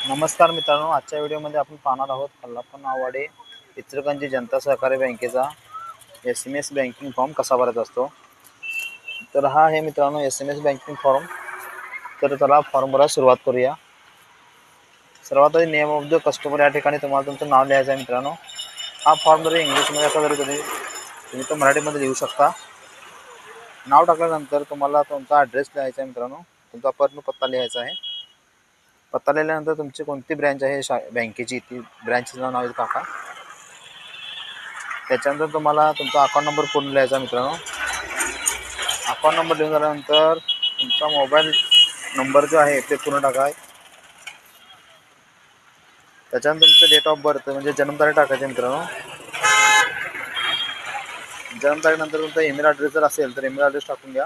नमस्कार मित्रांनो, आजच्या व्हिडिओमध्ये आपण पाहणार आहोत कल्लाप्पा नावाडे इचलकरंजी जनता सहकारी बँकेचा SMS बँकिंग फॉर्म कसा भरायचा असतो। तर हा आहे मित्रांनो SMS बँकिंग फॉर्म। तर चला फॉर्म भरायला सुरुवात करूया। सर्वात आधी नेम ऑफ द कस्टमर या ठिकाणी तुम्हाला तुमचं नाव लिहायचं आहे मित्रांनो। हा फॉर्म जरी इंग्लिशमध्ये असा जरी तुम्ही तो मराठीमध्ये लिहू शकता। नाव टाकल्यानंतर तुम्हाला तुमचा ॲड्रेस लिहायचा आहे मित्रांनो, तुमचा पूर्ण पत्ता लिहायचा आहे। पत्ता लिहिल्यानंतर तुमची कोणती ब्रँच आहे बँकेची ती ब्रँचचं नाव इथे टाका। त्याच्यानंतर तुम्हाला तुमचा अकाउंट नंबर पूर्ण लिहायचा मित्रांनो। अकाउंट नंबर लिहून झाल्यानंतर तुमचा मोबाईल नंबर जो आहे ते पूर्ण टाका। त्याच्यानंतर तुमचं डेट ऑफ बर्थ म्हणजे जन्मतारीख टाकायची मित्रांनो। जन्मतारीखनंतर तुमचा ईमेल ॲड्रेस जर असेल तर ईमेल ॲड्रेस टाकून घ्या।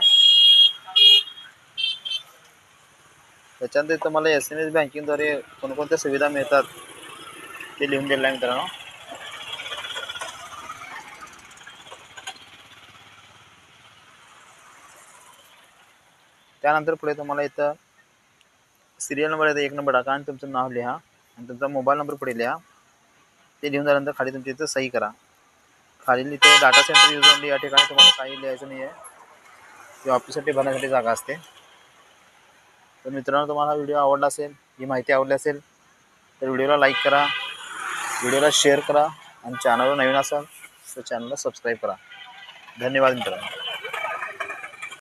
त्याच्यानंतर तुम्हाला SMS बँकिंगद्वारे कोणकोणत्या सुविधा मिळतात ते लिहून दिलं आहे मित्रांनो। त्यानंतर पुढे तुम्हाला इथं सिरियल नंबर आहे 1 नंबर टाका आणि तुमचं नाव लिहा आणि तुमचा मोबाईल नंबर पुढे लिहा। ते लिहून झाल्यानंतर खाली तुमची इथं सही करा। खाली इथे डाटा सेंटर यूज ओनली या ठिकाणी तुम्हाला काही लिहायचं नाही आहे, ती ऑफिससाठी भरण्यासाठी जागा असते। तर मित्रांनो, तुम्हाला व्हिडिओ आवडला असेल, ही माहिती आवडली असेल तर व्हिडिओला लाईक करा, व्हिडिओला शेअर करा आणि चॅनलवर नवीन असाल तर चॅनलला सबस्क्राईब करा। धन्यवाद मित्रांनो।